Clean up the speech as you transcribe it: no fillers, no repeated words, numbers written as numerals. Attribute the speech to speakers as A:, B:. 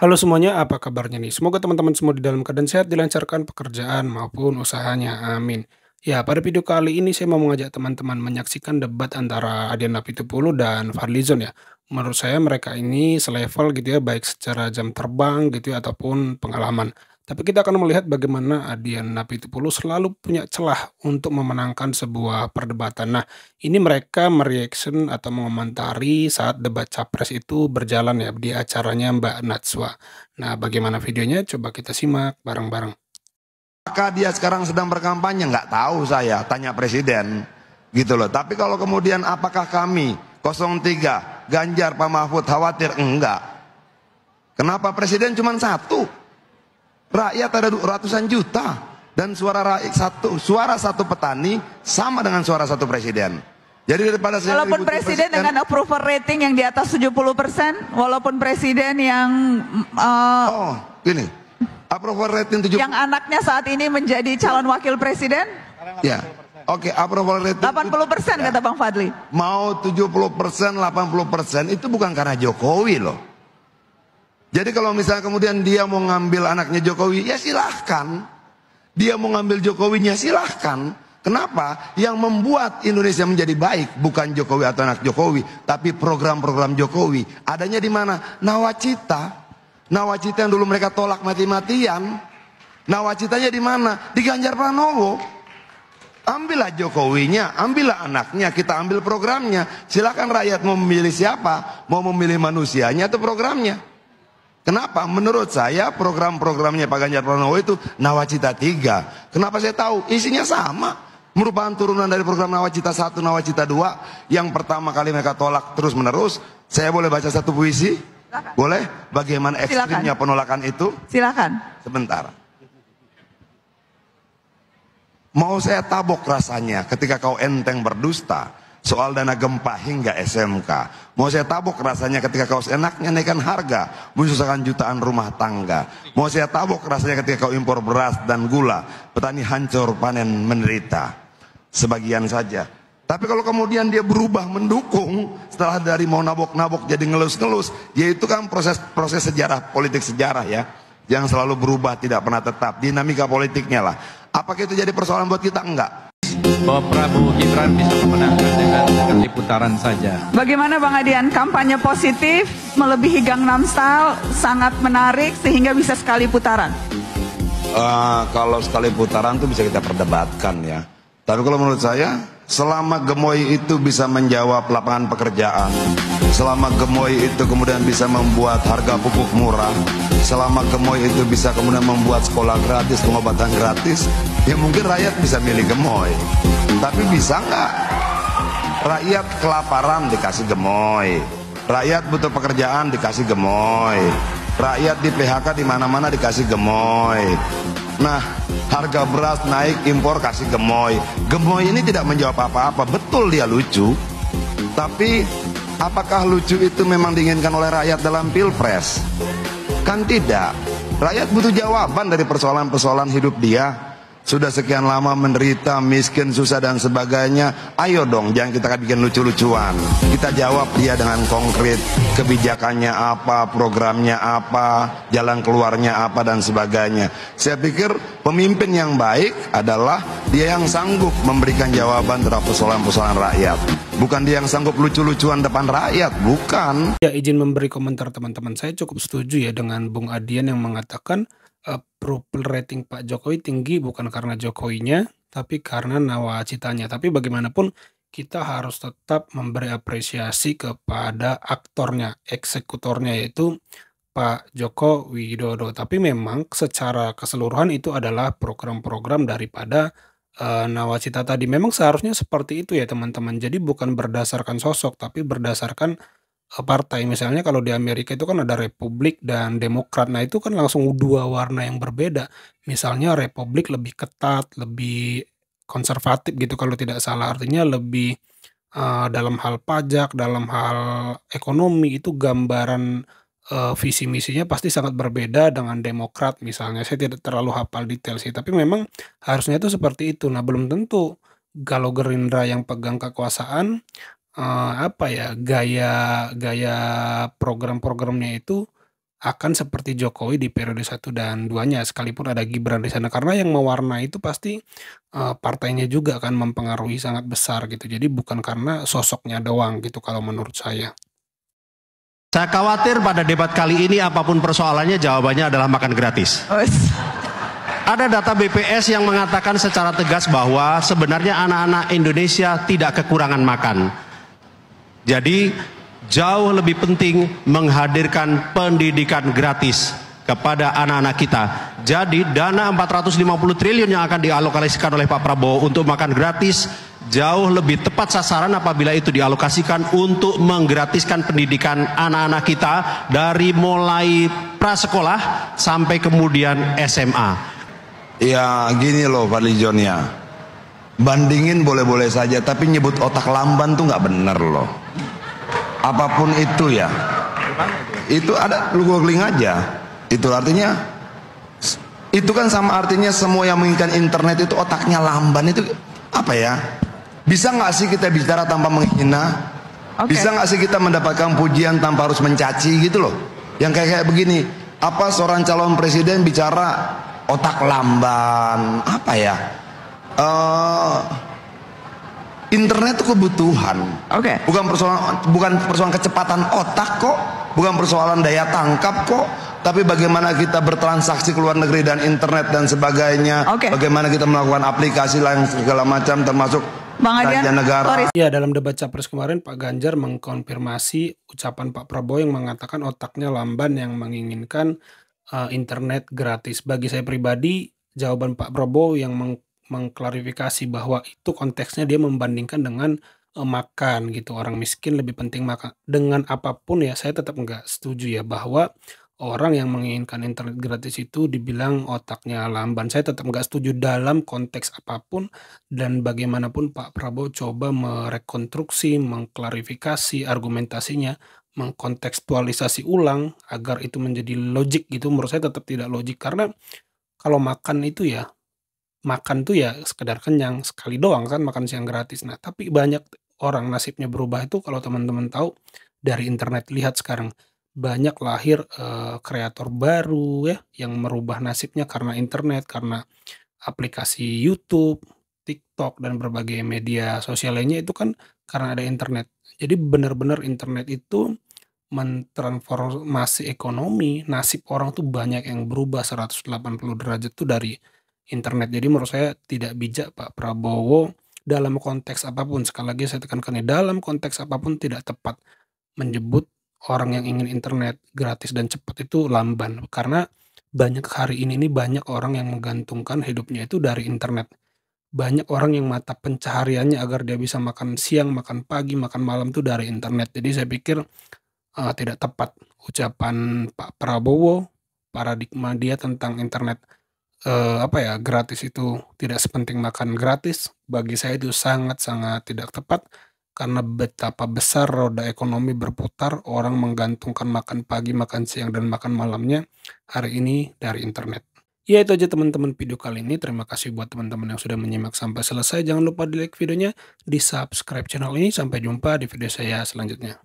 A: Halo semuanya, apa kabarnya nih? Semoga teman-teman semua di dalam keadaan sehat, dilancarkan pekerjaan maupun usahanya, amin. Ya, pada video kali ini saya mau mengajak teman-teman menyaksikan debat antara Adian Apitupulu dan Fadlizon ya. Menurut saya mereka ini selevel gitu ya, baik secara jam terbang gitu ya, ataupun pengalaman. Tapi kita akan melihat bagaimana Adian Apitupulu selalu punya celah untuk memenangkan sebuah perdebatan. Nah, ini mereka mereaction atau mengomentari saat debat capres itu berjalan ya di acaranya Mbak Natswa. Nah, bagaimana videonya? Coba kita simak bareng-bareng.
B: Apakah dia sekarang sedang berkampanye? Nggak tahu saya, tanya presiden. Gitu loh. Tapi kalau kemudian apakah kami 03 Ganjar Pak Mahfud khawatir? Enggak. Kenapa presiden cuma satu? Rakyat ada ratusan juta dan suara rakyat suara satu petani sama dengan suara satu presiden. Jadi daripada saya
C: walaupun presiden dengan approval rating yang di atas 70%, walaupun presiden yang
B: gini. Approval rating 70%.
C: yang anaknya saat ini menjadi calon wakil presiden,
B: Ya. Oke, approval rating
C: 80%
B: ya.
C: kata Bang Fadli.
B: Mau 70%, 80% itu bukan karena Jokowi loh. Jadi kalau misalnya kemudian dia mau ngambil anaknya Jokowi, ya silahkan. Dia mau ngambil Jokowinya silahkan. Kenapa? Yang membuat Indonesia menjadi baik bukan Jokowi atau anak Jokowi, tapi program-program Jokowi. Adanya di mana? Nawacita. Nawacita yang dulu mereka tolak mati-matian. Nawacitanya di mana? Di Ganjar Pranowo. Ambillah Jokowinya, ambillah anaknya, kita ambil programnya. Silakan rakyat mau memilih siapa, mau memilih manusianya atau programnya. Kenapa? Menurut saya program-programnya Pak Ganjar Pranowo itu Nawacita 3. Kenapa saya tahu? Isinya sama. Merupakan turunan dari program Nawacita 1, Nawacita 2. Yang pertama kali mereka tolak terus menerus. Saya boleh baca satu puisi?
C: Silakan.
B: Boleh? Bagaimana ekstrimnya penolakan itu?
C: Silakan.
B: Sebentar. Mau saya tabok rasanya ketika kau enteng berdusta soal dana gempa hingga SMK. Mau saya tabok rasanya ketika kau enaknya naikkan harga, menyusahkan jutaan rumah tangga. Mau saya tabok rasanya ketika kau impor beras dan gula, petani hancur panen menderita. Sebagian saja. Tapi kalau kemudian dia berubah mendukung, setelah dari mau nabok-nabok jadi ngelus-ngelus, yaitu kan proses sejarah, politik sejarah ya, yang selalu berubah, tidak pernah tetap, dinamika politiknya lah. Apakah itu jadi persoalan buat kita? Enggak.
D: Bahwa Prabowo Gibran bisa memenangkan dengan sekali putaran saja.
C: Bagaimana Bang Adian? Kampanye positif melebihi Gangnam Style sangat menarik sehingga bisa sekali putaran.
B: Kalau sekali putaran itu bisa kita perdebatkan ya. Tapi kalau menurut saya, selama gemoy itu bisa menjawab lapangan pekerjaan, selama gemoy itu kemudian bisa membuat harga pupuk murah, selama gemoy itu bisa kemudian membuat sekolah gratis, pengobatan gratis, ya mungkin rakyat bisa milih gemoy. Tapi bisa nggak rakyat kelaparan dikasih gemoy, rakyat butuh pekerjaan dikasih gemoy, rakyat di PHK di mana-mana dikasih gemoy. Nah, harga beras naik, impor kasih gemoy. Gemoy ini tidak menjawab apa-apa. Betul dia lucu, tapi apakah lucu itu memang diinginkan oleh rakyat dalam pilpres? Kan tidak. Rakyat butuh jawaban dari persoalan-persoalan hidup dia. Sudah sekian lama menderita, miskin, susah dan sebagainya. Ayo dong, jangan kita bikin lucu-lucuan. Kita jawab dia dengan konkret. Kebijakannya apa, programnya apa, jalan keluarnya apa dan sebagainya. Saya pikir pemimpin yang baik adalah dia yang sanggup memberikan jawaban terhadap persoalan-persoalan rakyat. Bukan dia yang sanggup lucu-lucuan depan rakyat, bukan.
A: Ya, izin memberi komentar teman-teman. Saya cukup setuju ya dengan Bung Adian yang mengatakan approval rating Pak Jokowi tinggi bukan karena Jokowinya, tapi karena nawacitanya. Tapi bagaimanapun kita harus tetap memberi apresiasi kepada aktornya, eksekutornya yaitu Pak Joko Widodo. Tapi memang secara keseluruhan itu adalah program-program daripada nawacita tadi. Memang seharusnya seperti itu ya teman-teman. Jadi bukan berdasarkan sosok, tapi berdasarkan partai. Misalnya kalau di Amerika itu kan ada Republik dan Demokrat. Nah, itu kan langsung dua warna yang berbeda. Misalnya Republik lebih ketat, lebih konservatif gitu kalau tidak salah. Artinya lebih dalam hal pajak, dalam hal ekonomi itu gambaran visi misinya pasti sangat berbeda dengan Demokrat misalnya. Saya tidak terlalu hafal detail sih, tapi memang harusnya itu seperti itu. Nah, belum tentu kalau Gerindra yang pegang kekuasaan apa ya, gaya program-programnya itu akan seperti Jokowi di periode 1 dan 2-nya, sekalipun ada Gibran di sana. Karena yang mewarnai itu pasti, partainya juga akan mempengaruhi sangat besar gitu. Jadi bukan karena sosoknya doang gitu kalau menurut saya.
E: Saya khawatir pada debat kali ini apapun persoalannya jawabannya adalah makan gratis. Ada data BPS yang mengatakan secara tegas bahwa sebenarnya anak-anak Indonesia tidak kekurangan makan. Jadi jauh lebih penting menghadirkan pendidikan gratis kepada anak-anak kita. Jadi dana 450 triliun yang akan dialokasikan oleh Pak Prabowo untuk makan gratis jauh lebih tepat sasaran apabila itu dialokasikan untuk menggratiskan pendidikan anak-anak kita dari mulai prasekolah sampai kemudian SMA.
B: Ya gini loh Fadli John ya, bandingin boleh-boleh saja, tapi nyebut otak lamban tuh nggak bener loh. Apapun itu ya, itu ada, lu googling aja. Itu artinya, itu kan sama artinya semua yang menginginkan internet itu otaknya lamban. Itu apa ya? Bisa nggak sih kita bicara tanpa menghina? Bisa nggak sih kita mendapatkan pujian tanpa harus mencaci gitu loh? Yang kayak begini, apa seorang calon presiden bicara otak lamban? Apa ya? Internet itu kebutuhan. Bukan persoalan kecepatan otak kok, bukan persoalan daya tangkap kok, tapi bagaimana kita bertransaksi ke luar negeri dan internet dan sebagainya. Bagaimana kita melakukan aplikasi lain segala macam termasuk belanja negara.
A: Ya, dalam debat Capres kemarin Pak Ganjar mengkonfirmasi ucapan Pak Prabowo yang mengatakan otaknya lamban yang menginginkan internet gratis. Bagi saya pribadi, jawaban Pak Prabowo yang mengklarifikasi bahwa itu konteksnya dia membandingkan dengan makan gitu. Orang miskin lebih penting makan. Dengan apapun ya, saya tetap nggak setuju ya bahwa orang yang menginginkan internet gratis itu dibilang otaknya lamban. Saya tetap nggak setuju dalam konteks apapun, dan bagaimanapun Pak Prabowo coba merekonstruksi, mengklarifikasi argumentasinya, mengkontekstualisasi ulang agar itu menjadi logik gitu. Menurut saya tetap tidak logik, karena kalau makan itu ya, makan tuh ya sekedar kenyang, sekali doang kan makan siang gratis. Nah, tapi banyak orang nasibnya berubah itu kalau teman-teman tahu dari internet. Lihat sekarang banyak lahir kreator baru ya yang merubah nasibnya karena internet, karena aplikasi YouTube, TikTok dan berbagai media sosial lainnya itu kan karena ada internet. Jadi benar-benar internet itu mentransformasi ekonomi, nasib orang tuh banyak yang berubah 180 derajat tuh dari internet. Jadi menurut saya tidak bijak Pak Prabowo dalam konteks apapun, sekali lagi saya tekankan ya, dalam konteks apapun tidak tepat menyebut orang yang ingin internet gratis dan cepat itu lamban. Karena banyak hari ini nih, banyak orang yang menggantungkan hidupnya itu dari internet. Banyak orang yang mata pencahariannya agar dia bisa makan siang, makan pagi, makan malam tuh dari internet. Jadi saya pikir tidak tepat ucapan Pak Prabowo, paradigma dia tentang internet gratis itu tidak sepenting makan gratis. Bagi saya itu sangat-sangat tidak tepat, karena betapa besar roda ekonomi berputar, orang menggantungkan makan pagi, makan siang, dan makan malamnya hari ini dari internet. Ya, itu aja teman-teman video kali ini. Terima kasih buat teman-teman yang sudah menyimak sampai selesai. Jangan lupa di like videonya, di subscribe channel ini. Sampai jumpa di video saya selanjutnya.